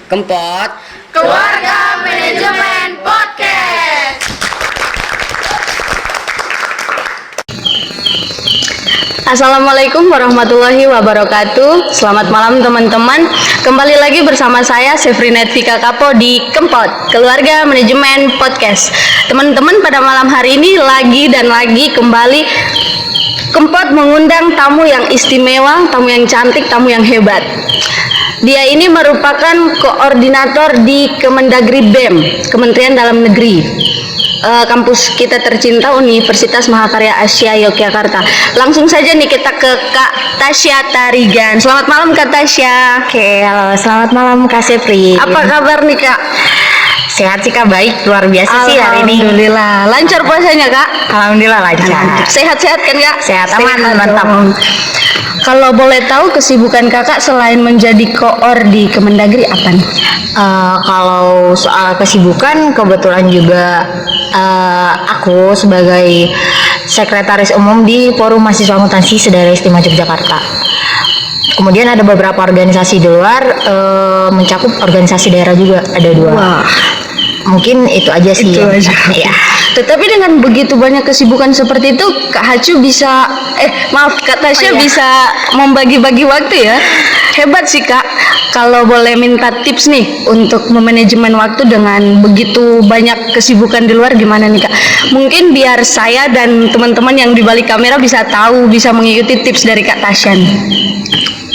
Kempot Keluarga Manajemen Podcast. Assalamualaikum warahmatullahi wabarakatuh. Selamat malam teman-teman. Kembali lagi bersama saya Sefrinet Vika Kapo di Kempot Keluarga Manajemen Podcast. Teman-teman, pada malam hari ini lagi kembali Kempot mengundang tamu yang istimewa, tamu yang cantik, tamu yang hebat. Dia ini merupakan koordinator di Kemendagri BEM, Kementerian Dalam Negeri. Kampus kita tercinta Universitas Mahakarya Asia Yogyakarta. Langsung saja nih kita ke Kak Tasya Tarigan. Selamat malam Kak Tasya. Oke, halo, selamat malam Kak Sefri. Apa kabar nih Kak? Sehat sih Kak, baik, luar biasa sih hari ini. Alhamdulillah. Lancar puasanya Kak? Alhamdulillah lancar. Sehat-sehat kan Kak? Sehat, aman, mantap. Kalau boleh tahu kesibukan Kakak selain menjadi koor di Kemendagri apa nih? Kalau soal kesibukan, kebetulan juga aku sebagai Sekretaris Umum di Forum Mahasiswa Akuntansi Sedaerah Istimewa Yogyakarta. Kemudian ada beberapa organisasi di luar, mencakup organisasi daerah juga, ada 2. Wah. Mungkin itu aja sih. Itu aja. Ya. Tetapi dengan begitu banyak kesibukan seperti itu, Kak Hacu bisa, Kak Tasya bisa membagi-bagi waktu ya. Hebat sih Kak. Kalau boleh minta tips nih untuk memanajemen waktu dengan begitu banyak kesibukan di luar, gimana nih Kak? Mungkin biar saya dan teman-teman yang di balik kamera bisa tahu, bisa mengikuti tips dari Kak Tasya nih.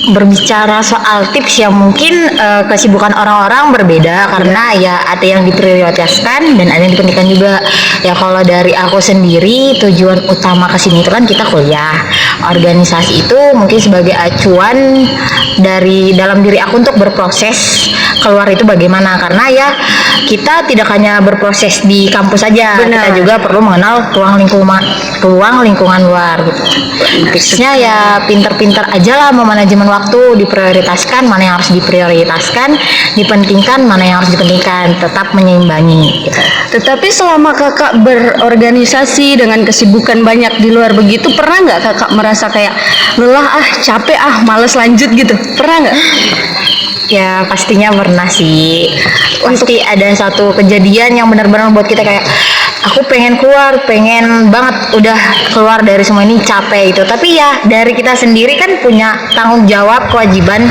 Berbicara soal tips, yang mungkin kesibukan orang-orang berbeda karena ya ada yang diprioritaskan dan ada yang dipentingkan juga. Ya kalau dari aku sendiri, tujuan utama kesini itu kan kita kuliah. Organisasi itu mungkin sebagai acuan dari dalam diri aku untuk berproses keluar itu bagaimana, karena ya kita tidak hanya berproses di kampus saja. Benar. Kita juga perlu mengenal ruang lingkungan luar gitu. Tipsnya ya pinter-pinter aja lah memanajemen waktu, diprioritaskan mana yang harus diprioritaskan, dipentingkan mana yang harus dipentingkan, tetap menyeimbangi gitu. Tetapi selama Kakak berorganisasi dengan kesibukan banyak di luar begitu, pernah nggak Kakak merasa kayak lelah, capek, males lanjut gitu? Pernah nggak? Ya pastinya pernah sih. Pasti ada satu kejadian yang benar-benar buat kita kayak aku pengen keluar, pengen banget udah keluar dari semua ini, capek itu. Tapi ya dari kita sendiri kan punya tanggung jawab, kewajiban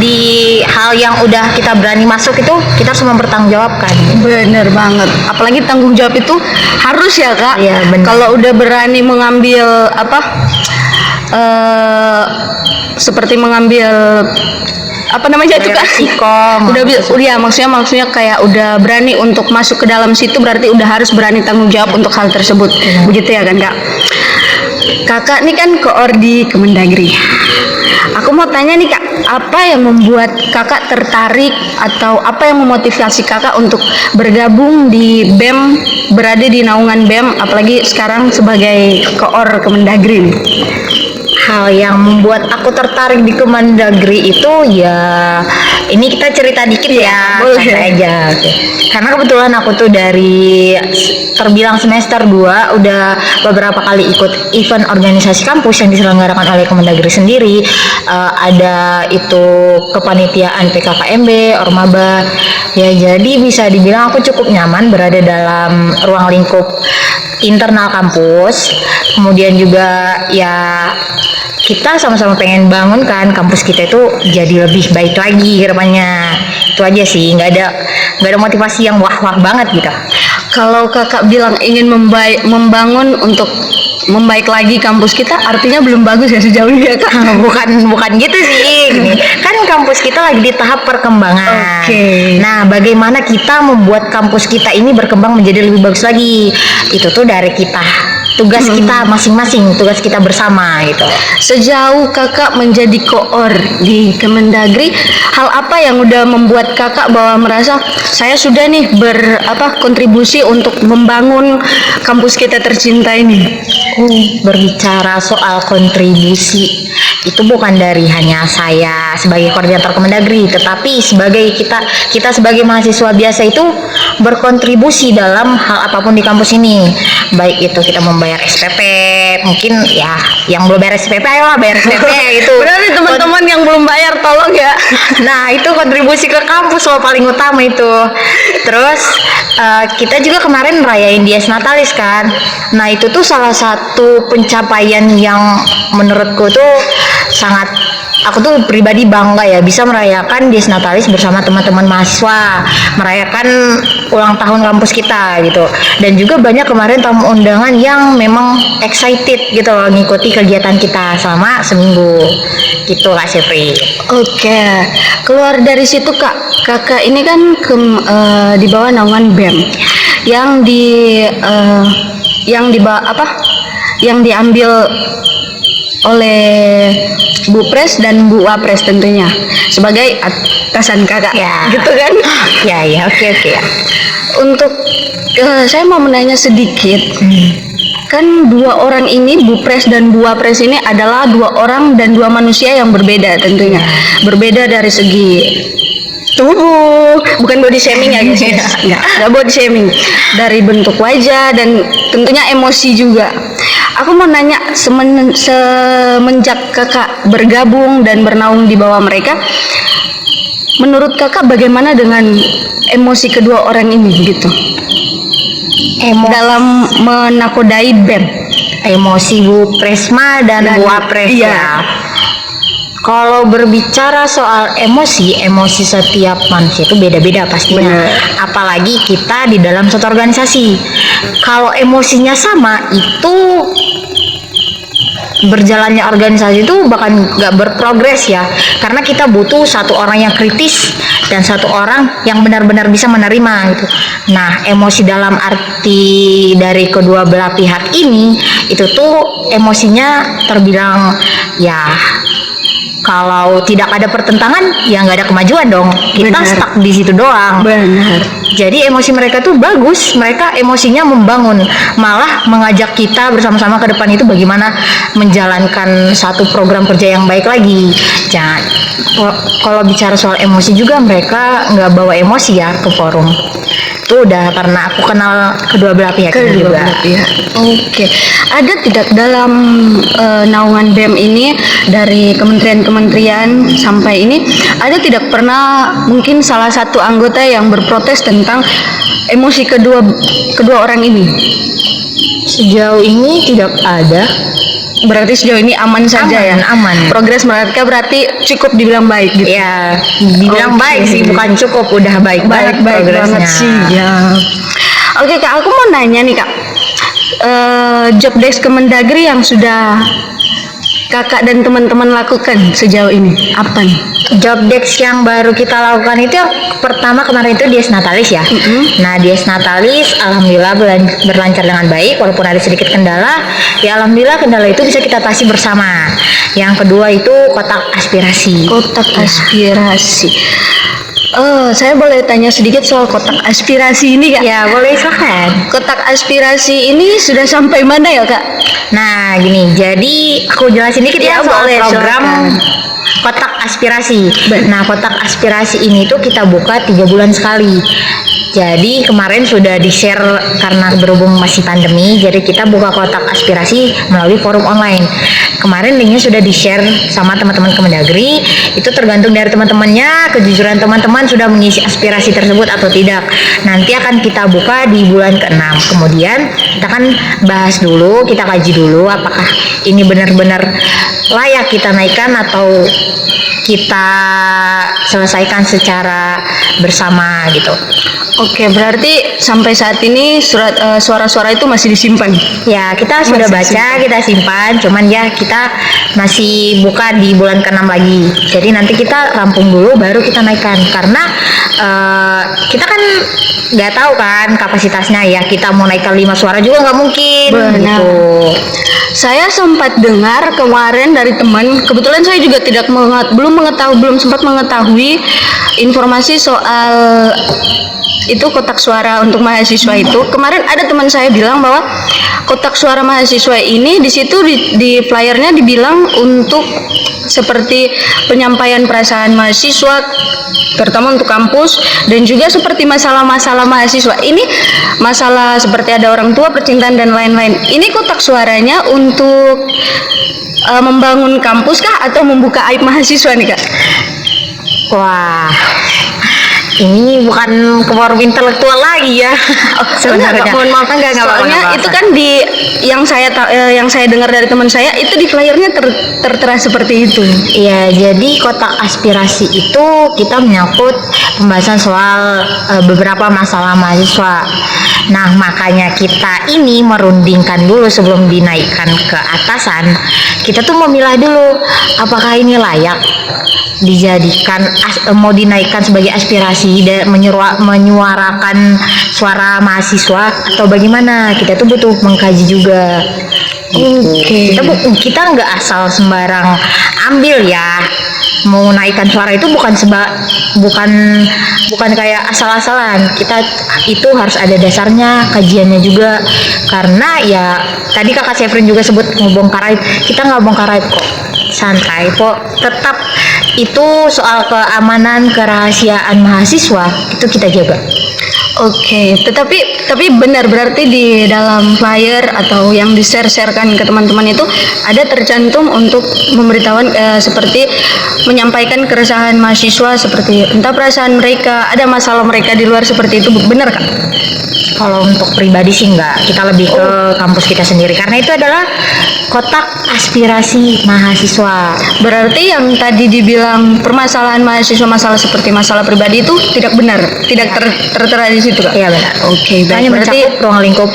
di hal yang udah kita berani masuk itu, kita harus mempertanggungjawabkan. Bener banget. Apalagi tanggung jawab itu harus ya Kak. Iya, bener. Kalau udah berani mengambil seperti mengambil itu Kak? Resiko, maksudnya kayak udah berani untuk masuk ke dalam situ, berarti udah harus berani tanggung jawab untuk hal tersebut. Begitu ya kan Kak? Kakak nih kan koor di Kemendagri. Aku mau tanya nih Kak, apa yang membuat Kakak tertarik atau apa yang memotivasi Kakak untuk bergabung di BEM, berada di naungan BEM, apalagi sekarang sebagai koor Kemendagri? Hal yang membuat aku tertarik di Kemendagri itu ya, ini kita cerita dikit ya, boleh aja. Karena kebetulan aku tuh dari terbilang semester 2 udah beberapa kali ikut event organisasi kampus yang diselenggarakan oleh Kemendagri sendiri. Ada itu kepanitiaan PKKMB, Ormaba. Ya jadi bisa dibilang aku cukup nyaman berada dalam ruang lingkup internal kampus. Kemudian juga ya kita sama-sama pengen bangun kan kampus kita itu jadi lebih baik lagi ke depannya. Itu aja sih, nggak ada motivasi yang wah-wah banget gitu. Kalau Kakak bilang ingin membangun untuk membaik lagi kampus kita, artinya belum bagus ya sejauh ini ya Kak? bukan gitu sih. Gini, kan kampus kita lagi di tahap perkembangan. Oke. Nah, bagaimana kita membuat kampus kita ini berkembang menjadi lebih bagus lagi? Itu tuh dari kita. Tugas kita masing-masing, tugas kita bersama gitu. Sejauh Kakak menjadi koor di Kemendagri, hal apa yang udah membuat Kakak bahwa merasa saya sudah nih kontribusi untuk membangun kampus kita tercinta ini? aku berbicara soal kontribusi, itu bukan dari hanya saya sebagai koordinator Kemendagri, tetapi sebagai kita sebagai mahasiswa biasa itu berkontribusi dalam hal apapun di kampus ini. Baik itu kita membayar SPP, mungkin ya yang belum bayar SPP ayolah bayar SPP itu. Berarti teman-teman yang belum bayar tolong ya. Nah, itu kontribusi ke kampus loh paling utama itu. Terus kita juga kemarin merayain Dies Natalis kan. Nah, itu tuh salah satu pencapaian yang menurutku tuh aku tuh pribadi bangga ya bisa merayakan Dies Natalis bersama teman-teman mahasiswa, merayakan ulang tahun kampus kita gitu. Dan juga banyak kemarin tamu undangan yang memang excited gitu loh ngikuti kegiatan kita selama seminggu. Gitu Kak Syafri. Oke, keluar dari situ kakak ini kan di bawah naungan BEM yang yang diambil oleh Bu Pres dan Bu Wapres tentunya sebagai atasan kakak Ya. gitu kan. Ya, oke ya. Untuk saya mau menanya sedikit. Kan dua orang ini, Bu Pres dan Bu Wapres ini adalah dua orang dan dua manusia yang berbeda tentunya. Berbeda dari segi tubuh, bukan body shaming ya guys. Enggak body shaming. Dari bentuk wajah dan tentunya emosi juga. Aku mau nanya semenjak kakak bergabung dan bernaung di bawah mereka, menurut kakak bagaimana dengan emosi kedua orang ini gitu? Dalam menakodai BEM. Emosi Bu Presma dan Bu Wapres iya. ya. Kalau berbicara soal emosi setiap manusia itu beda-beda pastinya. Bener. Apalagi kita di dalam satu organisasi. Kalau emosinya sama, itu berjalannya organisasi itu bahkan nggak berprogres ya, karena kita butuh satu orang yang kritis dan satu orang yang benar-benar bisa menerima gitu. Nah, emosi dalam arti dari kedua belah pihak ini itu tuh emosinya terbilang ya, kalau tidak ada pertentangan ya nggak ada kemajuan dong, kita Benar. stuck di situ doang. Benar. Jadi emosi mereka tuh bagus, mereka emosinya membangun, malah mengajak kita bersama-sama ke depan itu bagaimana menjalankan satu program kerja yang baik lagi. Jangan, kalau bicara soal emosi juga mereka nggak bawa emosi ya ke forum. Itu udah karena aku kenal kedua belah pihak ini juga. Oke, ada tidak dalam naungan BEM ini dari kementerian-kementerian sampai ini ada tidak pernah mungkin salah satu anggota yang berprotes tentang emosi kedua orang ini? Sejauh ini tidak ada. Berarti sejauh ini aman saja ya? Aman. Progres mereka berarti cukup dibilang baik gitu? Ya, dibilang Oke. baik sih, bukan cukup, udah baik Baik progresnya. banget sih ya. Oke Kak, aku mau nanya nih Kak, job desk Kemendagri yang sudah kakak dan teman-teman lakukan sejauh ini apa nih? Job desk yang baru kita lakukan itu yang pertama kemarin itu Dies Natalis ya. Nah, Dies Natalis alhamdulillah berlancar dengan baik walaupun ada sedikit kendala. Ya alhamdulillah kendala itu bisa kita atasi bersama. Yang kedua itu kotak aspirasi. Kotak aspirasi. Saya boleh tanya sedikit soal kotak aspirasi ini Kak? Ya boleh silahkan. Kotak aspirasi ini sudah sampai mana ya Kak? Nah gini, jadi aku jelasin dikit Ya, ya soal boleh, program silakan. kotak aspirasi. Nah, kotak aspirasi ini tuh kita buka 3 bulan sekali. Jadi kemarin sudah di-share karena berhubung masih pandemi, jadi kita buka kotak aspirasi melalui forum online. Kemarin linknya sudah di-share sama teman-teman Kemendagri. Itu tergantung dari teman-temannya, kejujuran teman-teman sudah mengisi aspirasi tersebut atau tidak. Nanti akan kita buka di bulan ke-6. Kemudian kita akan bahas dulu, kita kaji dulu apakah ini benar-benar layak kita naikkan atau kita selesaikan secara bersama gitu. Oke, berarti sampai saat ini suara-suara itu masih disimpan. Ya, kita sudah baca, kita simpan, cuman ya kita masih buka di bulan ke-6 lagi. Jadi nanti kita rampung dulu baru kita naikkan karena kita kan nggak tahu kan kapasitasnya ya, kita mau naikkan 5 suara juga nggak mungkin. Benar. Gitu. Saya sempat dengar kemarin dari teman, kebetulan saya juga belum sempat mengetahui informasi soal itu kotak suara untuk mahasiswa itu. Kemarin ada teman saya bilang bahwa kotak suara mahasiswa ini di situ di flyernya dibilang untuk seperti penyampaian perasaan mahasiswa, terutama untuk kampus, dan juga seperti masalah-masalah mahasiswa. Ini masalah seperti ada orang tua, percintaan dan lain-lain. Ini kotak suaranya untuk membangun kampus kah atau membuka aib mahasiswa nih Kak? Wah, ini bukan ke forum intelektual lagi ya. Sebenarnya mohon maaf, soalnya itu kan yang saya dengar dari teman saya itu di flyernya tertera seperti itu. Iya, jadi kotak aspirasi itu kita menyangkut pembahasan soal beberapa masalah mahasiswa. Nah, makanya kita ini merundingkan dulu sebelum dinaikkan ke atasan. Kita tuh memilah dulu apakah ini layak dijadikan mau dinaikkan sebagai aspirasi dan menyuarakan suara mahasiswa atau bagaimana. Kita tuh butuh mengkaji juga. Kita nggak asal sembarang ambil ya. Mau naikkan suara itu bukan kayak asal-asalan. Kita itu harus ada dasarnya, kajiannya juga. Karena ya tadi Kakak Sevrin juga sebut ngebongkar aib. Kita nggak bongkar aib kok, santai kok. Tetap itu soal keamanan, kerahasiaan mahasiswa itu kita jaga. Oke, tapi benar berarti di dalam flyer atau yang di-share-sharekan ke teman-teman itu ada tercantum untuk memberitahuan seperti menyampaikan keresahan mahasiswa seperti entah perasaan mereka, ada masalah mereka di luar seperti itu, benar Kak? Kalau untuk pribadi sih enggak, kita lebih ke kampus kita sendiri karena itu adalah kotak aspirasi mahasiswa. Berarti yang tadi dibilang permasalahan mahasiswa, masalah seperti masalah pribadi itu tidak benar, tidak tertera di situ Kak? Iya benar. Oke, hanya berarti mencakup ruang lingkup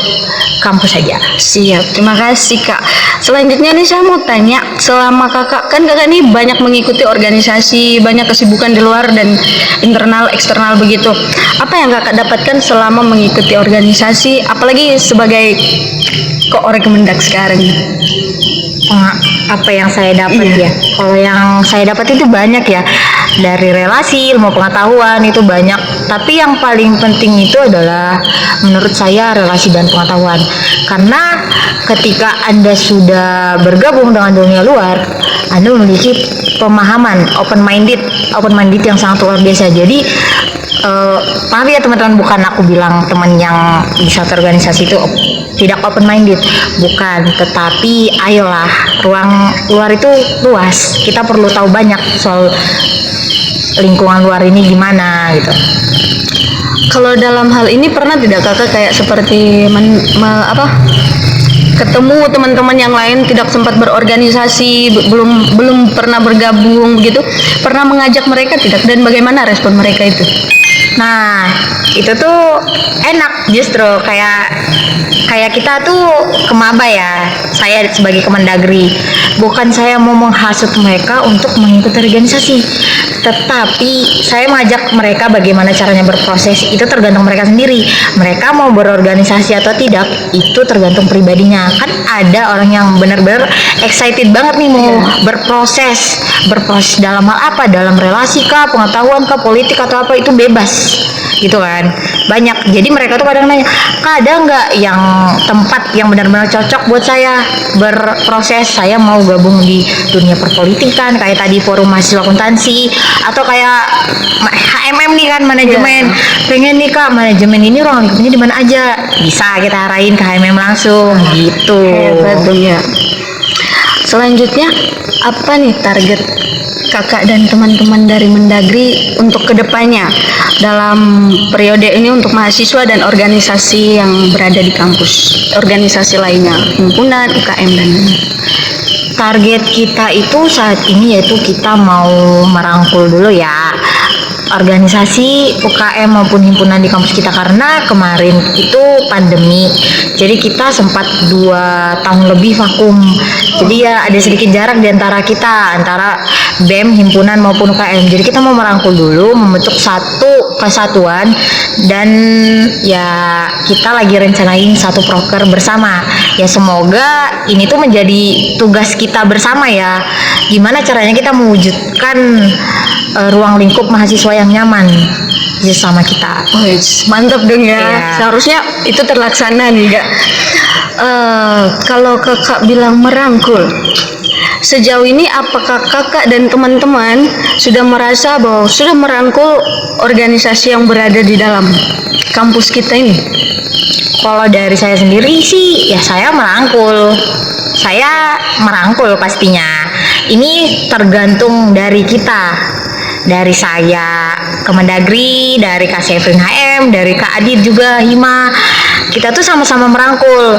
kampus saja. Siap, terima kasih Kak. Selanjutnya nih saya mau tanya, selama kakak nih banyak mengikuti organisasi, banyak kesibukan di luar dan internal, eksternal begitu. Apa yang kakak dapatkan selama mengikuti organisasi, apalagi sebagai Koorek Kemendak sekarang? Apa yang saya dapat ya? Kalau yang saya dapat itu banyak ya, dari relasi, ilmu pengetahuan itu banyak. Tapi yang paling penting itu adalah menurut saya relasi dan pengetahuan. Karena ketika Anda sudah bergabung dengan dunia luar, Anda memiliki pemahaman open minded yang sangat luar biasa. Jadi maaf ya teman-teman, bukan aku bilang teman yang di satu organisasi itu tidak open minded, bukan, tetapi ayolah, ruang luar itu luas, kita perlu tahu banyak soal lingkungan luar ini gimana gitu. Kalau dalam hal ini pernah tidak kakak kayak seperti ketemu teman-teman yang lain, tidak sempat berorganisasi, belum pernah bergabung begitu, pernah mengajak mereka tidak, dan bagaimana respon mereka itu? Nah, itu tuh enak justru, kayak kita tuh kemaba ya. Saya sebagai Kemendagri, bukan saya mau menghasut mereka untuk mengikuti organisasi, tetapi saya mengajak mereka bagaimana caranya berproses. Itu tergantung mereka sendiri. Mereka mau berorganisasi atau tidak, itu tergantung pribadinya. Kan ada orang yang benar-benar excited banget nih mau berproses dalam hal apa, dalam relasi kah, pengetahuan kah, politik atau apa, itu bebas gitu kan, banyak. Jadi mereka tuh kadang nanya, Kak, ada nggak yang tempat yang benar-benar cocok buat saya berproses, saya mau gabung di dunia perpolitikan kayak tadi forum mahasiswa akuntansi, atau kayak HMM nih kan, manajemen, pengen nih Kak, manajemen ini ruang lingkupnya di mana aja, bisa kita arahin ke HMM langsung gitu. Hebat ya. Selanjutnya apa nih target kakak dan teman-teman dari Mendagri untuk kedepannya dalam periode ini untuk mahasiswa dan organisasi yang berada di kampus, organisasi lainnya, himpunan, UKM dan lain-lain? Target kita itu saat ini yaitu kita mau merangkul dulu ya organisasi UKM maupun himpunan di kampus kita, karena kemarin itu pandemi, jadi kita sempat 2 tahun lebih vakum. Jadi ya ada sedikit jarak di antara kita, antara BEM, himpunan maupun UKM. Jadi kita mau merangkul dulu, membentuk satu kesatuan, dan ya kita lagi rencanain satu proker bersama. Ya semoga ini tuh menjadi tugas kita bersama ya. Gimana caranya kita mewujudkan ruang lingkup mahasiswa yang nyaman sama kita. Mantap dong ya. Iya. Seharusnya itu terlaksana nih Kak. Kalau kakak bilang merangkul, sejauh ini apakah kakak dan teman-teman sudah merasa bahwa sudah merangkul organisasi yang berada di dalam kampus kita ini? Kalau dari saya sendiri sih, ya saya merangkul. Saya merangkul pastinya. Ini tergantung dari kita. Dari saya, Kemendagri, dari Kak Sevrin HM, dari Kak Adit juga, Hima. Kita tuh sama-sama merangkul.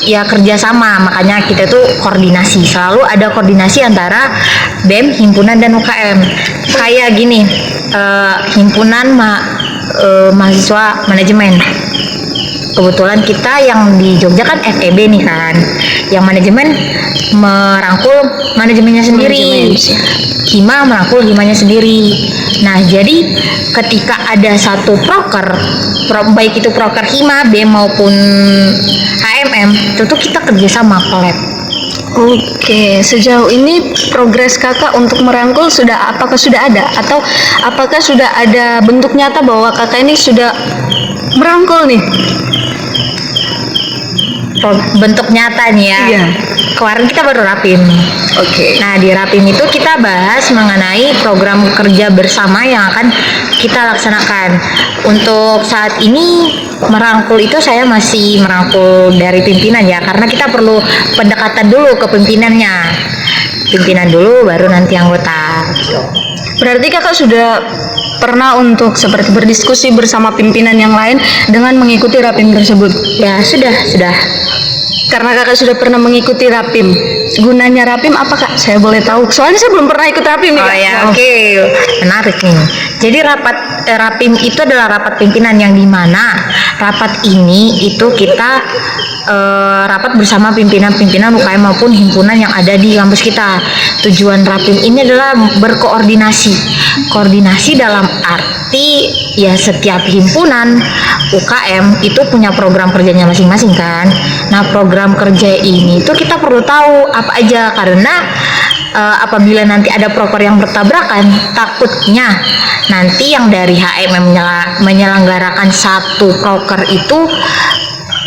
Ya kerjasama, makanya kita tuh koordinasi. Selalu ada koordinasi antara BEM, himpunan, dan UKM. Kayak gini, himpunan mahasiswa manajemen. Kebetulan kita yang di Jogja kan FEB nih kan, yang manajemen merangkul manajemennya sendiri, Hima merangkul himanya sendiri. Nah jadi ketika ada satu proker, baik itu proker Hima, BEM maupun HMM, itu tuh kita kerjasama collab. Oke, sejauh ini progres kakak untuk merangkul apakah sudah ada, atau apakah sudah ada bentuk nyata bahwa kakak ini sudah merangkul nih? Bentuk nyata nih ya. Iya. Kemarin kita baru rapim. Oke. Nah di rapim itu kita bahas mengenai program kerja bersama yang akan kita laksanakan. Untuk saat ini merangkul itu saya masih merangkul dari pimpinan ya, karena kita perlu pendekatan dulu ke pimpinannya. Pimpinan dulu baru nanti anggota. Berarti kakak sudah pernah untuk seperti berdiskusi bersama pimpinan yang lain dengan mengikuti rapim tersebut? Ya sudah. Karena kakak sudah pernah mengikuti rapim, gunanya rapim apa kak? Saya boleh tahu? Soalnya saya belum pernah ikut rapim nih kak. Oh ya, oke. Menarik nih. Jadi rapim itu adalah rapat pimpinan, yang dimana rapat ini itu kita rapat bersama pimpinan-pimpinan UKM maupun himpunan yang ada di kampus kita. Tujuan rapim ini adalah berkoordinasi. Koordinasi dalam arti ya setiap himpunan UKM itu punya program kerjanya masing-masing kan. Nah program kerja ini tuh kita perlu tahu apa aja, karena apabila nanti ada proker yang bertabrakan, takutnya nanti yang dari HMM menyelenggarakan satu proker itu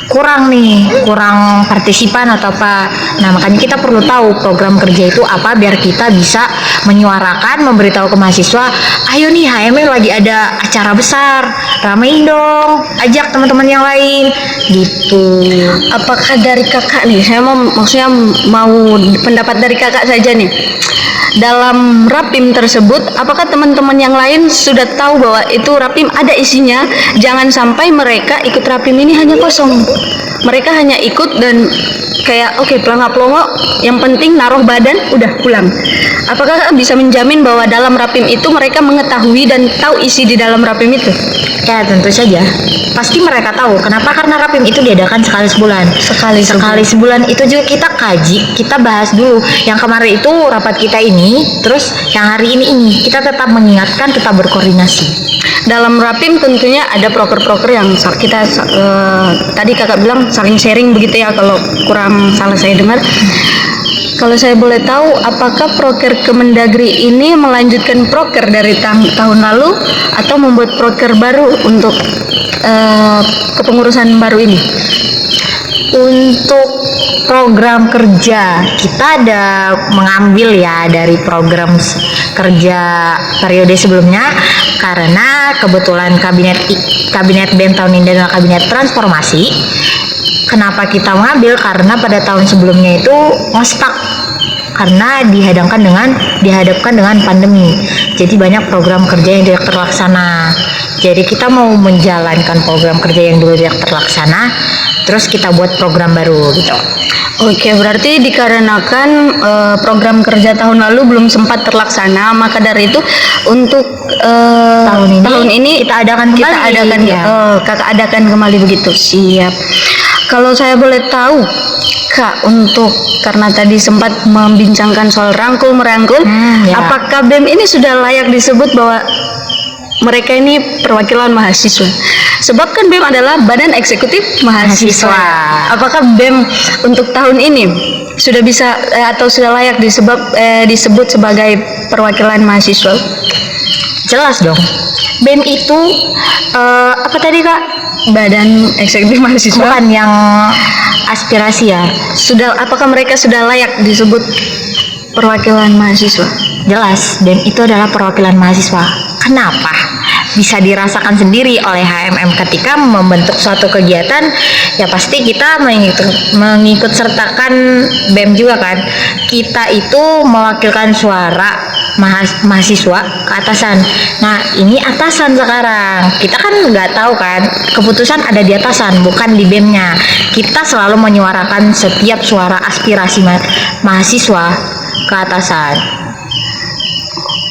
kurang partisipan atau apa. Nah makanya kita perlu tahu program kerja itu apa, biar kita bisa menyuarakan, memberitahu ke mahasiswa, ayo nih HMM lagi ada acara besar, ramein dong, ajak teman-teman yang lain gitu. Apakah dari kakak nih, saya maksudnya mau pendapat dari kakak saja nih, dalam rapim tersebut apakah teman-teman yang lain sudah tahu bahwa itu rapim ada isinya? Jangan sampai mereka ikut rapim ini hanya kosong, mereka hanya ikut dan kayak oke, pelongo-pelongo, yang penting naruh badan udah pulang. Apakah kakak bisa menjamin bahwa dalam rapim itu mereka mengetahui dan tahu isi di dalam rapim itu? Ya tentu saja, pasti mereka tahu. Kenapa? Karena rapim itu diadakan sekali sebulan. Sekali sebulan itu juga kita kaji, kita bahas dulu. Yang kemarin itu rapat kita ini, terus yang hari ini kita tetap mengingatkan, tetap berkoordinasi. Dalam rapim tentunya ada proker-proker yang kita tadi kakak bilang saling sharing begitu ya, kalau kurang salah saya dengar. Kalau saya boleh tahu, apakah proker Kemendagri ini melanjutkan proker dari tahun lalu atau membuat proker baru untuk kepengurusan baru ini? Untuk program kerja kita ada mengambil ya dari program kerja periode sebelumnya, karena kebetulan kabinet BEM tahun ini adalah kabinet transformasi. Kenapa kita mengambil? Karena pada tahun sebelumnya itu ngestak karena dihadapkan dengan pandemi. Jadi banyak program kerja yang tidak terlaksana. Jadi kita mau menjalankan program kerja yang dulu tidak terlaksana, terus kita buat program baru gitu. Oke, berarti dikarenakan program kerja tahun lalu belum sempat terlaksana, maka dari itu untuk tahun ini kita adakan kembali. Kakak adakan kembali begitu. Siap. Kalau saya boleh tahu, Kak, untuk karena tadi sempat membincangkan soal merangkul, ya. apakah BEM ini sudah layak disebut bahwa mereka ini perwakilan mahasiswa? Sebab kan BEM adalah Badan Eksekutif Mahasiswa. Apakah BEM untuk tahun ini sudah bisa atau sudah layak disebut sebagai perwakilan mahasiswa? Jelas dong. BEM itu apa tadi Kak? Badan Eksekutif Mahasiswa. Bukan yang aspirasi ya. Apakah mereka sudah layak disebut perwakilan mahasiswa? Jelas, BEM itu adalah perwakilan mahasiswa. Kenapa? Bisa dirasakan sendiri oleh HMM ketika membentuk suatu kegiatan, ya pasti kita mengikut sertakan BEM juga kan. Kita itu mewakilkan suara mahasiswa ke atasan. Nah, ini atasan sekarang. Kita kan nggak tahu kan, keputusan ada di atasan, bukan di BEM-nya. Kita selalu menyuarakan setiap suara aspirasi mahasiswa ke atasan.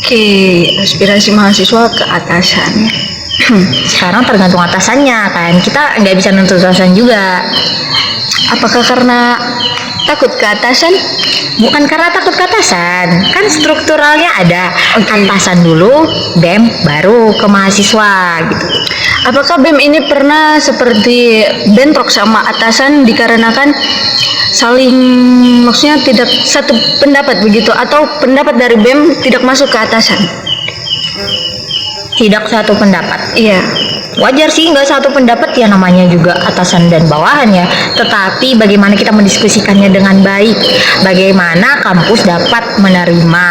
Oke, aspirasi mahasiswa ke atasan. Sekarang tergantung atasannya kan, kita nggak bisa nuntut atasan juga. Apakah karena takut ke atasan? Bukan karena takut ke atasan, kan strukturalnya ada. Atasan dulu, BEM baru ke mahasiswa gitu. Apakah BEM ini pernah seperti bentrok sama atasan dikarenakan saling, maksudnya tidak satu pendapat begitu, atau pendapat dari BEM tidak masuk ke atasan? Tidak satu pendapat. Iya. Wajar sih nggak satu pendapat, ya namanya juga atasan dan bawahan ya. Tetapi bagaimana kita mendiskusikannya dengan baik, bagaimana kampus dapat menerima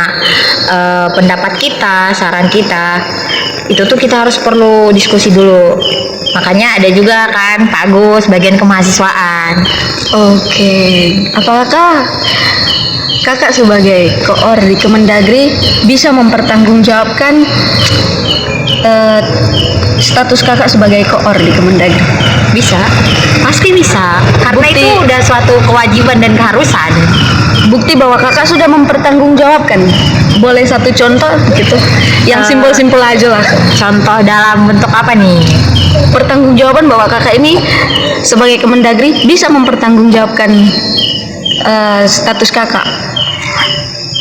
pendapat kita, saran kita, itu tuh kita harus perlu diskusi dulu. Makanya ada juga kan Pak Agus bagian kemahasiswaan. Oke. Apakah Kakak sebagai koor di Kemendagri bisa mempertanggungjawabkan status Kakak sebagai koor di Kemendagri? Bisa, pasti bisa. Karena itu udah suatu kewajiban dan keharusan. Bukti bahwa Kakak sudah mempertanggungjawabkan. Boleh satu contoh gitu, yang simpel-simpel aja lah. Contoh dalam bentuk apa nih? Pertanggungjawaban bahwa Kakak ini sebagai Kemendagri bisa mempertanggungjawabkan status Kakak.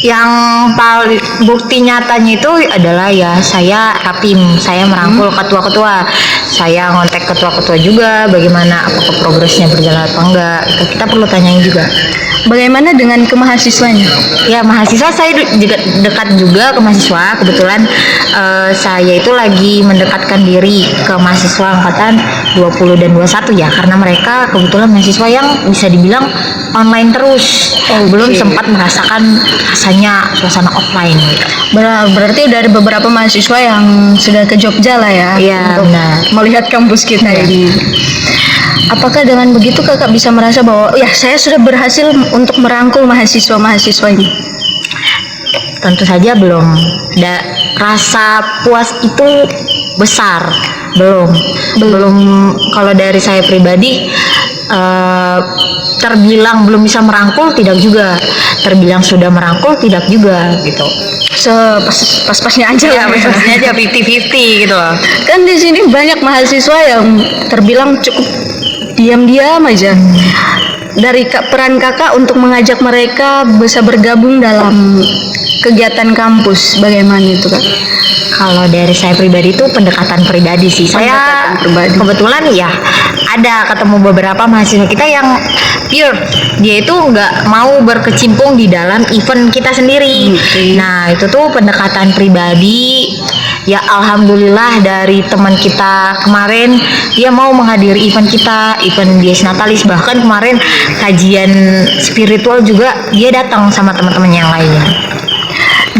Yang paling bukti nyatanya itu adalah ya saya rapim, saya merangkul ketua-ketua, saya ngontek ketua-ketua juga bagaimana apakah progresnya berjalan apa enggak, itu kita perlu tanyain juga. Bagaimana dengan kemahasiswanya? Ya mahasiswa saya juga dekat juga ke mahasiswa. Kebetulan saya itu lagi mendekatkan diri ke mahasiswa angkatan 20 dan 21 ya, karena mereka kebetulan mahasiswa yang bisa dibilang online terus, belum sempat merasakan rasanya suasana offline gitu. Berarti udah ada beberapa mahasiswa yang sudah ke Jogja lah ya, Iya, untuk benar. melihat kampus kita ini. Apakah dengan begitu Kakak bisa merasa bahwa ya saya sudah berhasil untuk merangkul mahasiswa-mahasiswa ini? Tentu saja belum. Rasa puas itu besar, belum. Kalau dari saya pribadi, terbilang belum bisa merangkul tidak juga, terbilang sudah merangkul tidak juga gitu. Pas-pasnya aja Ya, lah. maksudnya aja 50-50 gitu loh. Kan di sini banyak mahasiswa yang terbilang cukup diam-diam aja. Dari peran Kakak untuk mengajak mereka bisa bergabung dalam kegiatan kampus, bagaimana itu Kak? Kalau dari saya pribadi itu pendekatan pribadi sih. Saya Pendekatan pribadi. kebetulan ya ada ketemu beberapa mahasiswa kita yang pure, dia itu nggak mau berkecimpung di dalam event kita sendiri. Nah itu tuh pendekatan pribadi. Ya alhamdulillah dari teman kita kemarin dia mau menghadiri event kita, event Dies Natalis, bahkan kemarin kajian spiritual juga dia datang sama teman-teman yang lain.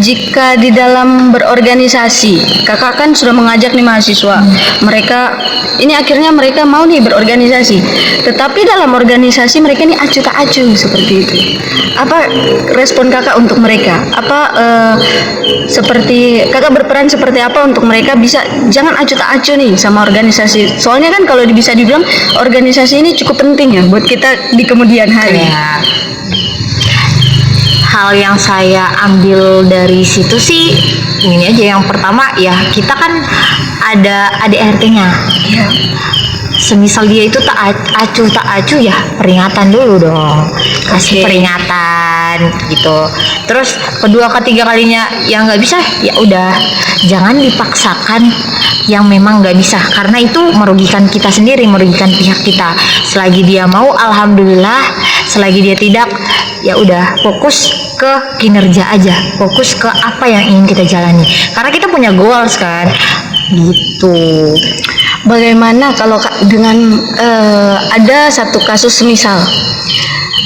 jika di dalam berorganisasi, kakak kan sudah mengajak nih mahasiswa, mereka ini akhirnya mereka mau nih berorganisasi, tetapi dalam organisasi mereka ini acuh tak acuh seperti itu. Apa respon kakak untuk mereka? Seperti kakak berperan seperti apa untuk mereka bisa jangan acuh tak acuh nih sama organisasi? Soalnya kan kalau bisa dibilang organisasi ini cukup penting ya buat kita di kemudian hari. Ya. Hal yang saya ambil dari situ sih ini aja, yang pertama ya kita kan ada ADRT-nya. Ya. Semisal dia itu tak acuh ya peringatan dulu dong, kasih peringatan gitu. Terus kedua ketiga kalinya yang nggak bisa ya udah jangan dipaksakan yang memang nggak bisa, karena itu merugikan kita sendiri, merugikan pihak kita. Selagi dia mau alhamdulillah, selagi dia tidak ya udah fokus ke kinerja aja, fokus ke apa yang ingin kita jalani, karena kita punya goals kan gitu. Bagaimana kalau dengan ada satu kasus misal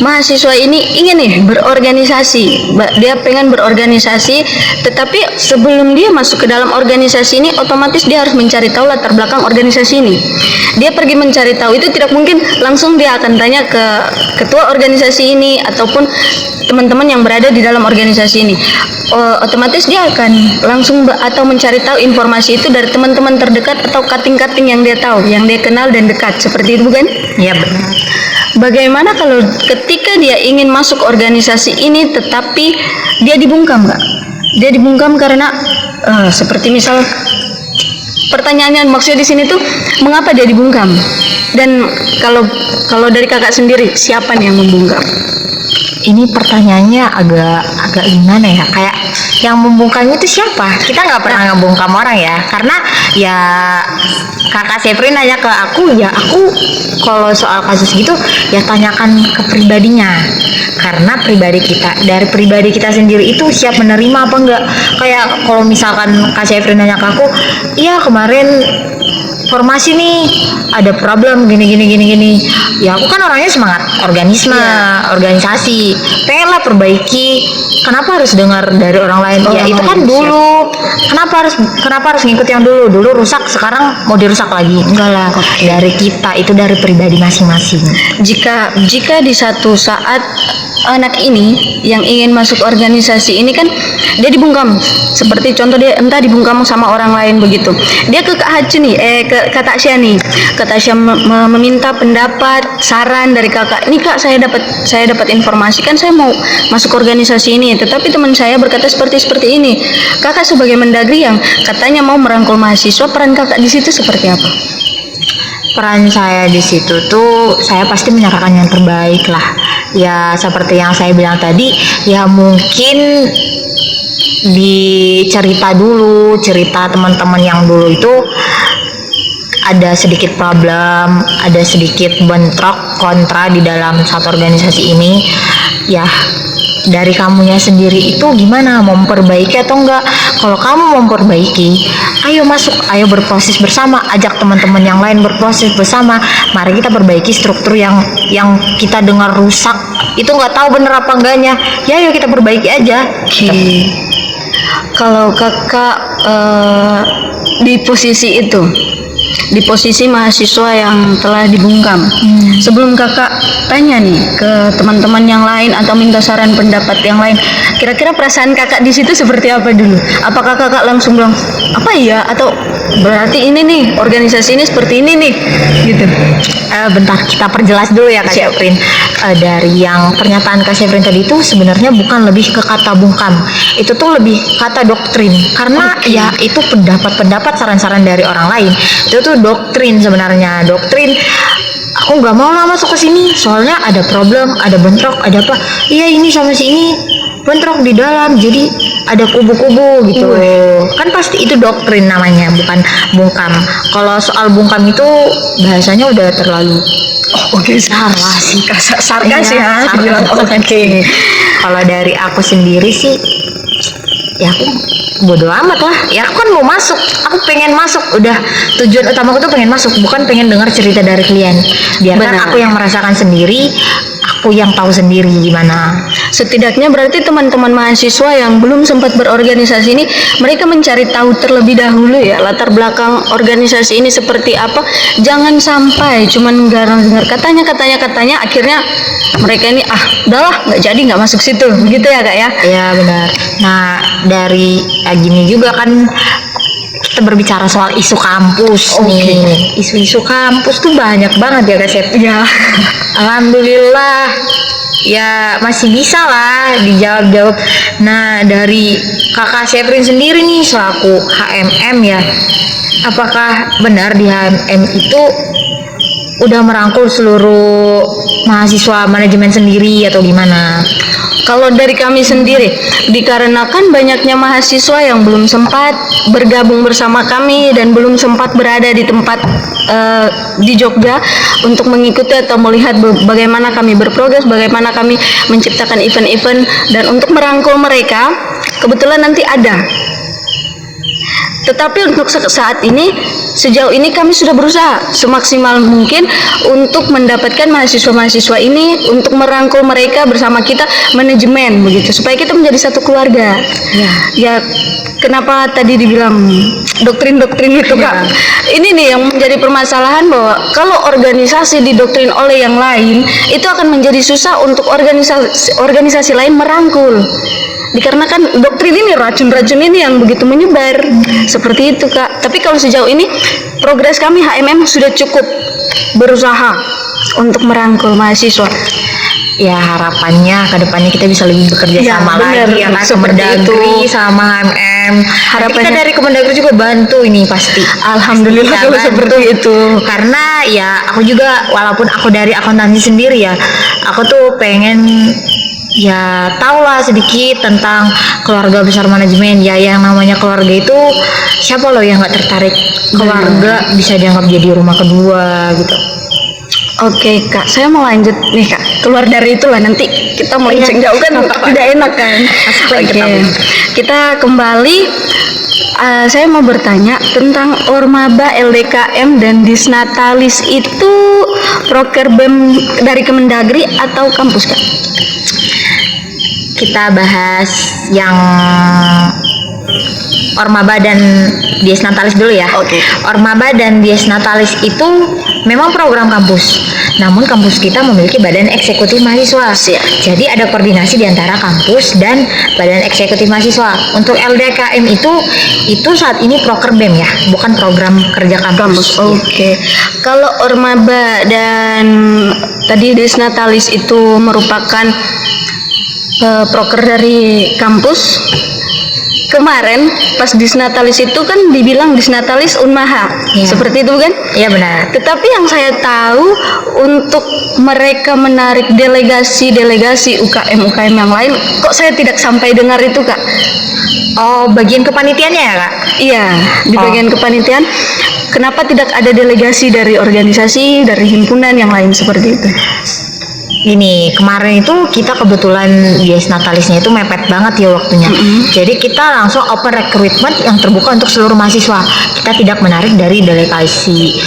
mahasiswa ini ingin nih berorganisasi, dia pengen berorganisasi, tetapi sebelum dia masuk ke dalam organisasi ini otomatis dia harus mencari tahu latar belakang organisasi ini. Dia pergi mencari tahu, itu tidak mungkin langsung dia akan tanya ke ketua organisasi ini ataupun teman-teman yang berada di dalam organisasi ini. Otomatis dia akan langsung atau mencari tahu informasi itu dari teman-teman terdekat atau kating-kating yang dia tahu, yang dia kenal dan dekat, seperti itu bukan? Ya benar. Bagaimana kalau ketika dia ingin masuk organisasi ini tetapi dia dibungkam, Kak? Dia dibungkam karena seperti misal pertanyaannya maksudnya di sini tuh mengapa dia dibungkam? Dan kalau dari kakak sendiri siapa nih yang membungkam? Ini pertanyaannya agak gimana ya, kayak yang membungkam itu siapa? Kita nggak pernah ngebungkam orang ya, karena ya kakak Sevri nanya ke aku, ya aku kalau soal kasus gitu ya tanyakan ke pribadinya, karena dari pribadi kita sendiri itu siap menerima apa enggak. Kayak kalau misalkan kak Sevri nanya ke aku, iya kemarin formasi nih ada problem gini, ya aku kan orangnya semangat organisasi, pengenlah perbaiki, kenapa harus dengar dari orang lain? Ya itu kan dulu, kenapa harus ngikut yang dulu rusak, sekarang mau dirusak lagi? Enggak lah, dari kita itu dari pribadi masing-masing. Jika di satu saat anak ini yang ingin masuk organisasi ini kan dia dibungkam, seperti contoh dia entah dibungkam sama orang lain begitu, dia ke Kak Hacu nih, ke Kak Tasya nih, Kak Tasya meminta pendapat, saran dari kakak. Ini Kak, saya dapat informasi, kan saya mau masuk organisasi ini, tetapi teman saya berkata seperti ini. Kakak sebagai Mendagri yang katanya mau merangkul mahasiswa, peran kakak di situ seperti apa? Peran saya di situ tuh saya pasti menyerahkan yang terbaik lah. Ya seperti yang saya bilang tadi, ya mungkin cerita teman-teman yang dulu itu ada sedikit problem, ada sedikit bentrok kontra di dalam satu organisasi ini. Ya dari kamunya sendiri itu gimana, mau memperbaiki atau enggak? Kalau kamu mau memperbaiki, ayo masuk, ayo berproses bersama, ajak teman-teman yang lain berproses bersama. Mari kita perbaiki struktur yang kita dengar rusak, itu nggak tahu bener apa enggaknya, ya ayo kita perbaiki aja. Kalau kakak di posisi itu, di posisi mahasiswa yang telah dibungkam, sebelum kakak tanya nih ke teman-teman yang lain atau minta saran pendapat yang lain, kira-kira perasaan kakak di situ seperti apa dulu? Apakah kakak langsung bilang apa iya, atau berarti ini nih organisasi ini seperti ini nih gitu? Bentar, kita perjelas dulu ya Kak Sevrin. Dari yang pernyataan Kak Sevrin tadi itu sebenarnya bukan lebih ke kata bungkam, itu tuh lebih kata doktrin, karena ya itu pendapat-pendapat, saran-saran dari orang lain, itu tuh doktrin sebenarnya. Doktrin, aku nggak mau lah masuk ke sini soalnya ada problem, ada bentrok, ada apa, iya ini sama si ini bentrok di dalam, jadi ada kubu-kubu gitu. Kan pasti itu doktrin namanya, bukan bungkam. Kalau soal bungkam itu bahasanya udah terlalu sarkas ya. Kalau dari aku sendiri sih, ya aku bodo amat lah, ya aku kan mau masuk, aku pengen masuk, udah tujuan utamaku tuh pengen masuk, bukan pengen dengar cerita dari klien. Biarkan aku yang merasakan sendiri, aku yang tahu sendiri gimana. Setidaknya berarti teman-teman mahasiswa yang belum sempat berorganisasi ini, mereka mencari tahu terlebih dahulu ya latar belakang organisasi ini seperti apa. Jangan sampai cuman dengar katanya akhirnya mereka ini udahlah nggak jadi, nggak masuk situ, begitu ya Kak ya? Iya benar. Nah dari gini juga kan kita berbicara soal isu kampus nih. Isu-isu kampus tuh banyak banget ya Kak Sep. Ya. Alhamdulillah ya masih bisa lah dijawab. Nah dari Kakak Seprin sendiri nih selaku HMM ya, apakah benar di HMM itu udah merangkul seluruh mahasiswa manajemen sendiri atau gimana? Kalau dari kami sendiri, dikarenakan banyaknya mahasiswa yang belum sempat bergabung bersama kami dan belum sempat berada di tempat di Jogja untuk mengikuti atau melihat bagaimana kami berprogres, bagaimana kami menciptakan event-event, dan untuk merangkul mereka, kebetulan nanti ada. Tetapi untuk saat ini, sejauh ini kami sudah berusaha semaksimal mungkin untuk mendapatkan mahasiswa-mahasiswa ini, untuk merangkul mereka bersama kita manajemen begitu, supaya kita menjadi satu keluarga. Ya kenapa tadi dibilang doktrin-doktrin itu Kak? Ini nih yang menjadi permasalahan, bahwa kalau organisasi didoktrin oleh yang lain, itu akan menjadi susah untuk organisasi lain merangkul. Dikarenakan doktrin ini, racun-racun ini yang begitu menyebar, seperti itu Kak. Tapi kalau sejauh ini progres kami HMM sudah cukup berusaha untuk merangkul mahasiswa. Ya harapannya ke depannya kita bisa lebih bekerja sama lagi ya kan, Kemendagri sama HMM. Harapannya kita dari Kemendagri juga bantu ini pasti. Alhamdulillah kalau seperti itu. Karena ya aku juga, walaupun aku dari akuntansi sendiri ya, aku tuh pengen ya tahulah sedikit tentang keluarga besar manajemen. Ya yang namanya keluarga itu, siapa loh yang nggak tertarik keluarga bisa dianggap jadi rumah kedua gitu. Oke Kak, saya mau lanjut nih Kak. Keluar dari itulah, nanti kita melenceng jauh kan tidak enak kan. Kita kembali. Saya mau bertanya tentang Ormaba, LDKM dan Disnatalis itu proker BEM dari Kemendagri atau kampus Kak? Kita bahas yang Ormaba dan Disnatalis dulu ya. Ormaba dan Disnatalis itu memang program kampus, namun kampus kita memiliki badan eksekutif mahasiswa. Jadi ada koordinasi di antara kampus dan badan eksekutif mahasiswa. Untuk LDKM itu saat ini proker BEM ya, bukan program kerja kampus. Kalau Ormaba dan tadi Disnatalis itu merupakan proker dari kampus. Kemarin pas Disnatalis itu kan dibilang Disnatalis Unmaha, seperti itu kan? Iya benar. Tetapi yang saya tahu, untuk mereka menarik delegasi UKM yang lain, kok saya tidak sampai dengar itu Kak? Oh, bagian kepanitiaannya ya Kak? Iya, di bagian kepanitiaan. Kenapa tidak ada delegasi dari organisasi, dari himpunan yang lain seperti itu? Ini kemarin itu kita kebetulan Disnatalisnya itu mepet banget ya waktunya. Jadi kita langsung open recruitment yang terbuka untuk seluruh mahasiswa. Kita tidak menarik dari delegasi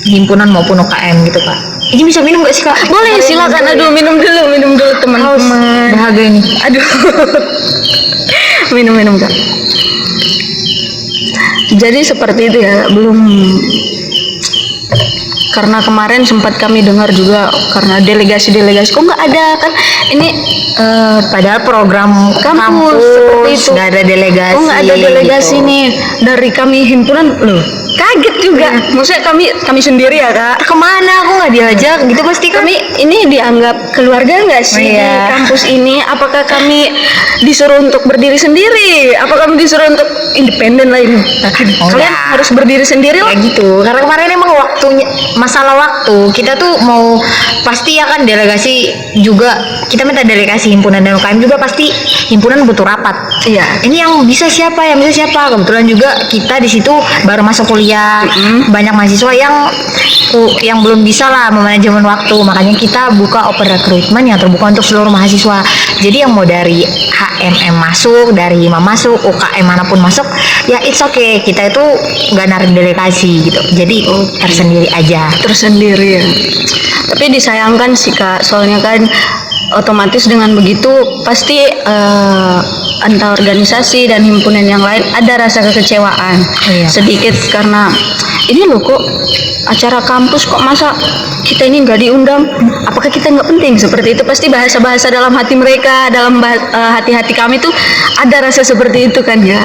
himpunan maupun UKM gitu Kak. Ini bisa minum gak sih Kak? Boleh, silakan. Aduh, minum dulu teman-teman. Dahaga ini. Aduh. minum Kak. Jadi seperti itu ya, karena kemarin sempat kami dengar juga, karena delegasi kok nggak ada kan ini padahal program kampus seperti itu nggak ada delegasi. Nggak ada delegasi gitu. Nih dari kami himpunan loh. Kaget juga, maksudnya kami sendiri ya Kak. Kemana aku nggak diajak gitu, pasti kami ini dianggap keluarga nggak sih di kampus ini? Apakah kami disuruh untuk berdiri sendiri? Apakah kami disuruh untuk independen lah ini? Kalian harus berdiri sendiri lah gitu. Karena kemarin emang waktunya, masalah waktu. Kita tuh mau pasti ya kan delegasi juga, kita minta delegasi himpunan dan UKM juga, pasti himpunan butuh rapat. Iya. Ini yang bisa siapa? Kebetulan juga kita di situ baru masuk kuliah. Banyak mahasiswa yang belum bisa lah memanajemen waktu, makanya kita buka open recruitment yang terbuka untuk seluruh mahasiswa. Jadi yang mau dari HMM masuk, dari HIMA masuk, UKM manapun masuk, ya it's okay. Kita itu nggak narik delegasi gitu. Jadi tersendiri aja. Tersendiri ya. Tapi disayangkan sih Kak, soalnya kan Otomatis dengan begitu pasti antara organisasi dan himpunan yang lain ada rasa kekecewaan sedikit karena ini loh kok acara kampus kok masa kita ini nggak diundang, apakah kita nggak penting, seperti itu pasti bahasa-bahasa dalam hati mereka, dalam hati-hati kami tuh ada rasa seperti itu kan ya.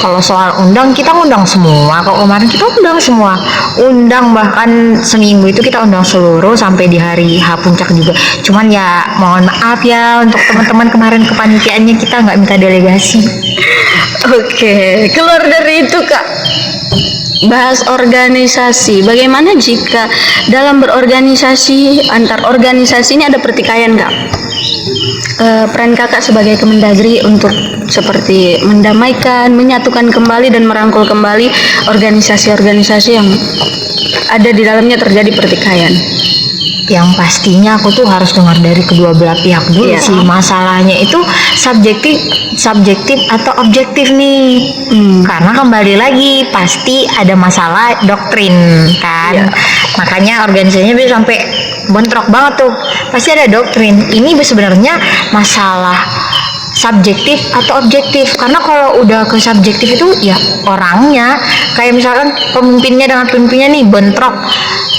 Kalau soal undang, kita undang semua. Kalau kemarin kita undang semua, undang bahkan seminggu itu kita undang seluruh sampai di hari H puncak juga. Cuman ya mohon maaf ya untuk teman-teman kemarin kepanitiaannya kita nggak minta delegasi. Oke, keluar dari itu Kak, bahas organisasi. Bagaimana jika dalam berorganisasi, antar organisasi ini ada pertikaian Kak? Peran Kakak sebagai Kemendagri untuk seperti mendamaikan, menyatukan kembali dan merangkul kembali organisasi-organisasi yang ada di dalamnya terjadi pertikaian. Yang pastinya aku tuh harus dengar dari kedua belah pihak dulu sih. Masalahnya itu subjektif atau objektif nih. Karena kembali lagi pasti ada masalah doktrin kan. Makanya organisasinya bisa sampai bentrok banget tuh. Pasti ada doktrin. Ini sebenarnya masalah subjektif atau objektif, karena kalau udah ke subjektif itu ya orangnya, kayak misalkan pemimpinnya dengan pemimpinnya nih bentrok,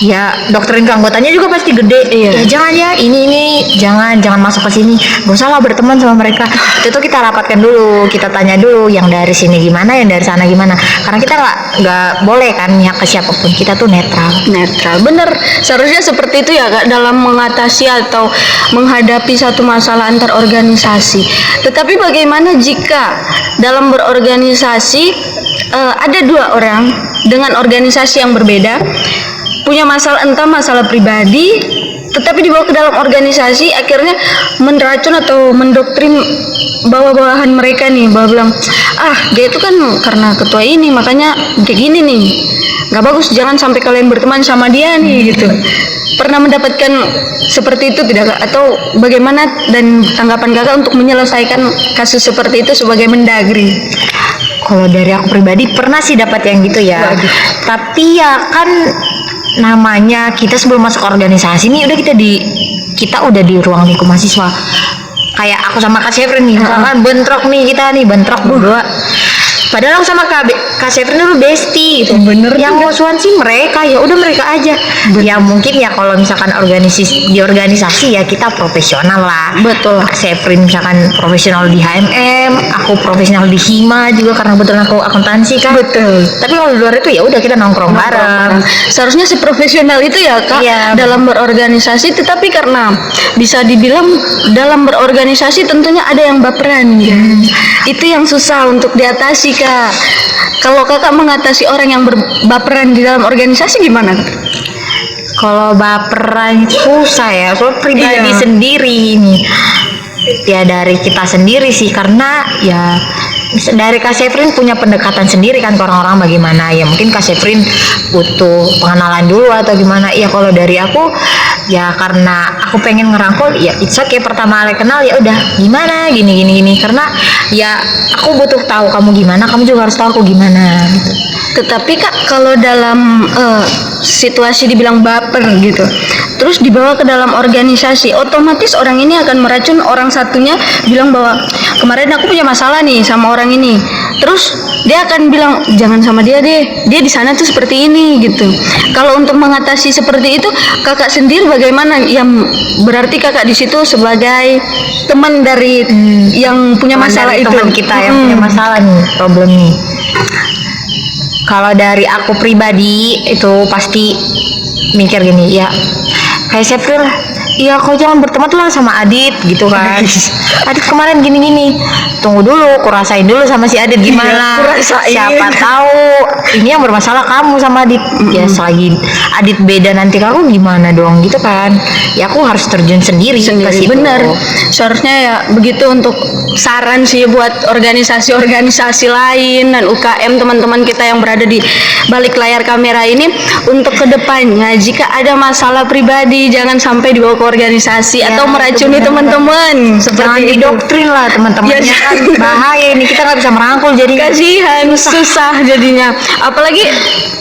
ya doktrin keanggotanya juga pasti gede. Ya jangan ya ini jangan masuk ke sini, gak usah lah berteman sama mereka. Itu kita rapatkan dulu, kita tanya dulu yang dari sini gimana, yang dari sana gimana, karena kita nggak boleh kan mihak ke siapapun, kita tuh netral. Bener, seharusnya seperti itu ya Kak dalam mengatasi atau menghadapi satu masalah antar organisasi. Tetapi bagaimana jika dalam berorganisasi ada dua orang dengan organisasi yang berbeda, punya masalah, entah masalah pribadi, tetapi dibawa ke dalam organisasi, akhirnya menracun atau mendoktrin bawah-bawahan mereka nih, bahwa bilang, dia itu kan karena ketua ini makanya kayak gini nih, nggak bagus, jangan sampai kalian berteman sama dia nih gitu. Pernah mendapatkan seperti itu tidak Kak? Atau bagaimana dan tanggapan Kakak untuk menyelesaikan kasus seperti itu sebagai Mendagri? Kalau dari aku pribadi pernah sih dapat yang gitu ya. Tapi ya kan namanya kita sebelum masuk organisasi nih kita udah di ruang lingkup mahasiswa. Kayak aku sama Kak Shefrin nih, misalkan bentrok nih, kita nih bentrok berdua. Padahal aku sama Kak Shefrin dulu bestie gitu. Yang musuhan sih mereka, ya udah mereka aja. Ya mungkin ya kalau misalkan di organisasi ya kita profesional lah. Betul. Kak Shefrin misalkan profesional di HMM, aku profesional di HIMA juga karena kebetulan aku akuntansi kan. Betul. Tapi kalau di luar itu ya udah kita nongkrong bareng. Seharusnya seprofesional itu ya Kak dalam berorganisasi, tetapi karena bisa dibilang dalam berorganisasi tentunya ada yang baperan ya. Itu yang susah untuk diatasi Kak. Kalau Kakak mengatasi orang yang berbaperan di dalam organisasi gimana? Kalau baperan susah ya, soal pribadi sendiri ini. Ya dari kita sendiri sih, karena ya dari Kak Shefrin punya pendekatan sendiri kan ke orang-orang bagaimana. Ya mungkin Kak Shefrin butuh pengenalan dulu atau gimana. Ya kalau dari aku ya karena aku pengen ngerangkul, ya it's okay, pertama kali kenal ya udah gimana gini karena ya aku butuh tahu kamu gimana, kamu juga harus tahu aku gimana gitu. Tetapi Kak kalau dalam situasi dibilang baper gitu, terus dibawa ke dalam organisasi, otomatis orang ini akan meracun orang satunya, bilang bahwa kemarin aku punya masalah nih sama orang ini, terus dia akan bilang jangan sama dia deh, dia di sana tuh seperti ini gitu. Kalau untuk mengatasi seperti itu, Kakak sendiri bagaimana? Yang berarti Kakak di situ sebagai teman dari yang punya masalah itu, teman kita yang punya masalah nih, problem nih. Kalau dari aku pribadi itu pasti mikir gini ya, kayak Shefrin, iya kau jangan berteman tuh lah sama Adit gitu kan. Adit kemarin gini, tunggu dulu, aku rasain dulu sama si Adit gimana. Siapa tahu ini yang bermasalah kamu sama Adit. Ya selagi Adit beda nanti kamu gimana dong gitu kan. Ya aku harus terjun sendiri. Bener, seharusnya ya begitu. Untuk saran sih buat organisasi-organisasi lain dan UKM teman-teman kita yang berada di balik layar kamera ini, untuk kedepannya jika ada masalah pribadi jangan sampai dibawa ke ke organisasi Ya, atau meracuni itu benar. teman-teman Jangan seperti itu. didoktrin lah teman-teman. Ya, kan bahaya ini, kita nggak bisa merangkul jadi Kasihan, susah jadinya. Apalagi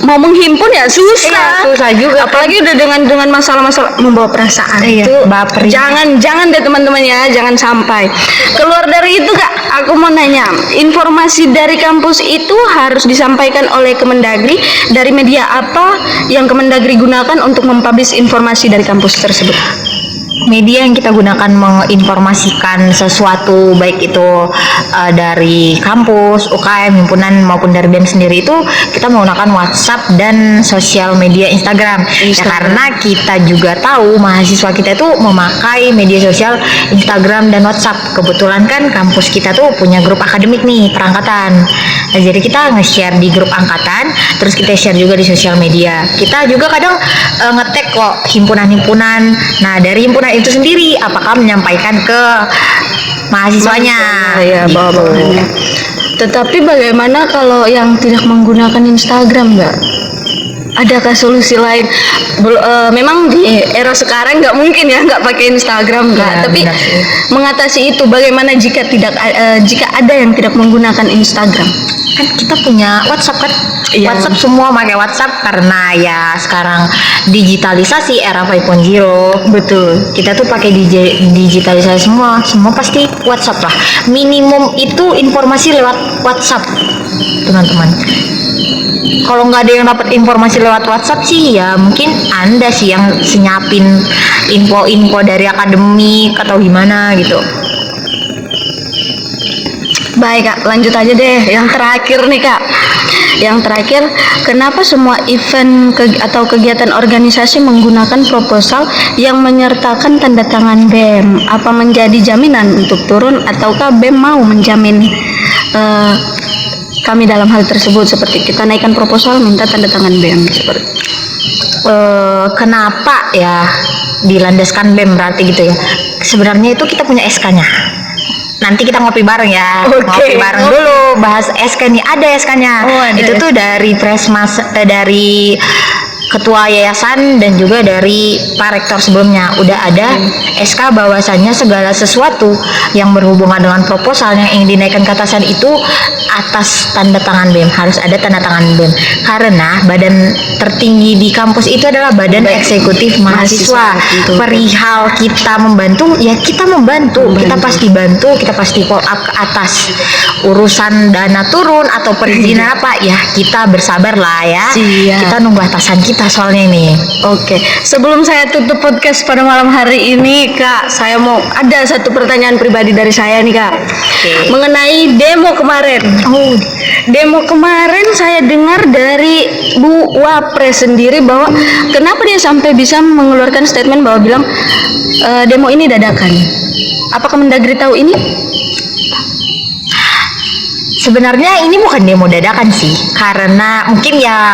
mau menghimpun ya susah. Iya, susah juga. Apalagi udah dengan masalah-masalah membawa perasaan Iya, itu. baper. Jangan deh teman-teman ya, jangan sampai. Keluar dari itu Kak, aku mau nanya, informasi dari kampus itu harus disampaikan oleh Kemendagri. Dari media apa yang Kemendagri gunakan untuk mempublish informasi dari kampus tersebut? Media yang kita gunakan menginformasikan sesuatu, baik itu dari kampus, UKM, himpunan maupun dari BEM sendiri, itu kita menggunakan WhatsApp dan sosial media Instagram. Ya, karena kita juga tahu mahasiswa kita itu memakai media sosial Instagram dan WhatsApp. Kebetulan kan kampus kita tuh punya grup akademik nih, perangkatan. Nah, jadi kita nge-share di grup angkatan, terus kita share juga di sosial media. Kita juga kadang nge-tag kok himpunan-himpunan. Nah, dari himpunan itu sendiri apakah menyampaikan ke mahasiswanya Ya, gitu. bawa-bawaannya. Tetapi bagaimana kalau yang tidak menggunakan Instagram, Mbak? Adakah solusi lain? Memang di era sekarang nggak mungkin ya nggak pakai Instagram, nggak. Ya, Tapi benar sih. mengatasi itu bagaimana jika jika ada yang tidak menggunakan Instagram? Kan kita punya WhatsApp kan. Iya. WhatsApp semua pakai WhatsApp karena ya sekarang digitalisasi era 5.0. Betul. Kita tuh pakai digitalisasi semua pasti WhatsApp lah. Minimum itu informasi lewat WhatsApp, teman-teman. Kalau nggak ada yang dapat informasi lewat WhatsApp sih, ya mungkin Anda sih yang senyapin info-info dari akademik atau gimana gitu. Baik Kak, lanjut aja deh. Yang terakhir nih Kak. Yang terakhir, kenapa semua event atau kegiatan organisasi menggunakan proposal yang menyertakan tanda tangan BEM? Apa menjadi jaminan untuk turun ataukah BEM mau menjamin kami dalam hal tersebut, seperti kita naikkan proposal minta tanda tangan BEM seperti Kenapa ya dilandaskan BEM berarti gitu ya? Sebenarnya itu kita punya SK-nya. Nanti kita ngopi bareng ya. Oke. Ngopi bareng dulu, bahas SK nih. Ada SK-nya. Oh, ada itu ya. tuh dari dari ketua yayasan dan juga dari Pak Rektor sebelumnya udah ada SK bahwasannya segala sesuatu yang berhubungan dengan proposal yang ingin dinaikkan ke atasan itu atas tanda tangan BEM, harus ada tanda tangan BEM, karena badan tertinggi di kampus itu adalah badan eksekutif mahasiswa. Mahasiswa, Perihal kita membantu, ya kita membantu. Kita pasti bantu, kita pasti follow up ke atas. Urusan dana turun atau perizinan apa, ya kita bersabar lah ya. Siap. Kita nunggu atasan kita soalnya ini. Oke, sebelum saya tutup podcast pada malam hari ini, Kak, saya mau ada satu pertanyaan pribadi dari saya nih, Kak. Oke. Mengenai demo kemarin. Oh, Demo kemarin saya dengar dari Bu Wapres sendiri bahwa kenapa dia sampai bisa mengeluarkan statement bahwa bilang demo ini dadakan. Apakah Mendagri tahu ini? sebenarnya ini bukan demo dadakan sih, karena mungkin ya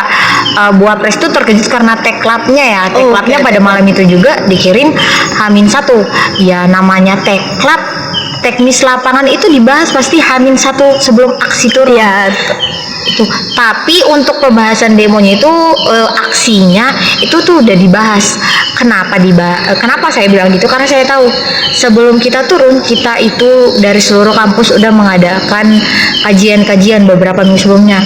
Bu Wapres itu terkejut karena teklapnya ya. Teklapnya pada malam itu juga dikirim H-1. Ya namanya teklap, teknis lapangan itu dibahas pasti H-1 sebelum aksi turun. Ya, Itu. Tapi untuk pembahasan demonya itu aksinya itu tuh udah dibahas. Kenapa saya bilang gitu? Karena saya tahu sebelum kita turun, kita itu dari seluruh kampus udah mengadakan kajian-kajian beberapa minggu sebelumnya.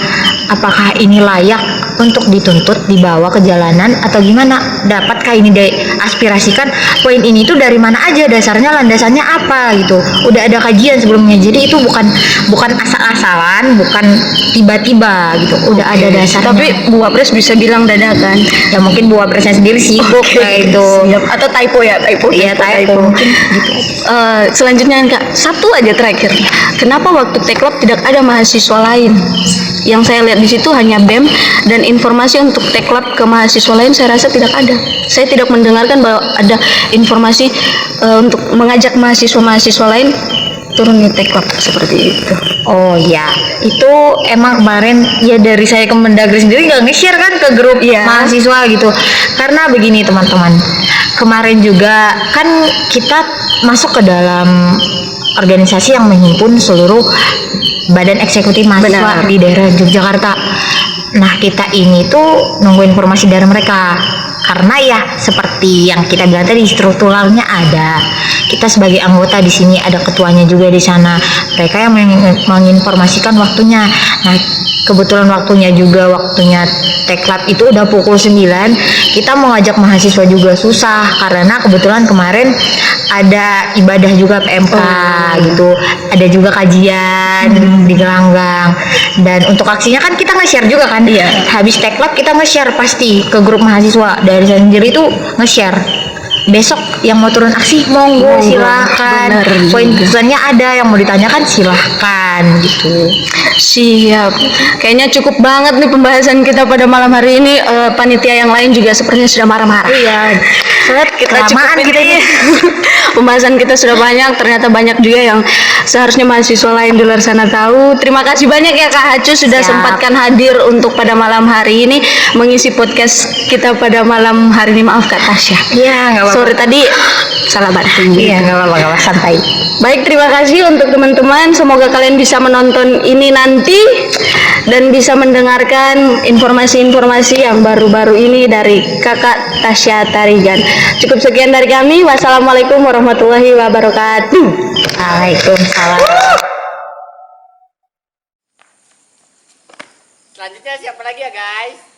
Apakah ini layak untuk dituntut dibawa ke jalanan atau gimana? Dapatkah ini diaspirasikan? Poin ini tuh dari mana aja, dasarnya, landasannya apa gitu? Udah ada kajian sebelumnya. Jadi itu bukan asal-asalan, bukan tiba-tiba gitu. Udah ada dasarnya. tapi Bu Wapres bisa bilang dadakan. Ya mungkin Bu Wapresnya sendiri sibuk kayak itu. Siap. Atau typo ya, typo. Iya, typo. Mungkin gitu. Selanjutnya Kak, satu aja terakhir. Kenapa waktu teklap tidak ada mahasiswa lain? Yang saya lihat di situ hanya BEM, dan informasi untuk teklap ke mahasiswa lain saya rasa tidak ada. Saya tidak mendengarkan bahwa ada informasi untuk mengajak mahasiswa lain turun di teklap seperti itu. Oh ya, itu emang kemarin ya dari saya ke Mendagri sendiri nggak nge-share kan ke grup Iya. mahasiswa gitu. Karena begini teman-teman, kemarin juga kan kita masuk ke dalam organisasi yang menghimpun seluruh badan eksekutif mahasiswa Benar. di daerah Yogyakarta. Nah kita ini tuh nunggu informasi dari mereka. karena ya seperti yang kita bilang tadi, strukturalnya ada. Kita sebagai anggota di sini ada ketuanya juga di sana. Mereka yang menginformasikan waktunya. Nah, kebetulan waktunya Teklab itu udah pukul 9. Kita mau ngajak mahasiswa juga susah karena kebetulan kemarin ada ibadah juga PMK gitu. Ada juga kajian di Gelanggang. Dan untuk aksinya kan kita nge-share juga kan. Iya. Habis Teklab kita nge-share pasti ke grup mahasiswa. Dari saya sendiri tuh nge-share. Besok yang mau turun aksi monggo silakan. Bener Poin juga. tujuannya ada, yang mau ditanyakan silahkan gitu. Siap. Kayaknya cukup banget nih pembahasan kita pada malam hari ini. Panitia yang lain juga sepertinya sudah marah-marah. Iya. Kita Kelamaan cukupin kita ini. ini. Pembahasan kita sudah banyak. Ternyata banyak juga yang seharusnya mahasiswa lain di luar sana tahu. Terima kasih banyak ya Kak Hacu sudah Siap. sempatkan hadir untuk pada malam hari ini mengisi podcast kita pada malam hari ini. Maaf Kak Tasya. Iya, nggak apa-apa. Sorry tadi salah banting. Iya, nggak apa-apa, santai. Baik, terima kasih untuk teman-teman. Semoga kalian bisa menonton ini nanti dan bisa mendengarkan informasi-informasi yang baru-baru ini dari Kakak Tasya Tarigan. Cukup sekian dari kami. Wassalamualaikum warahmatullahi wabarakatuh. Waalaikumsalam. Selanjutnya siapa lagi ya guys?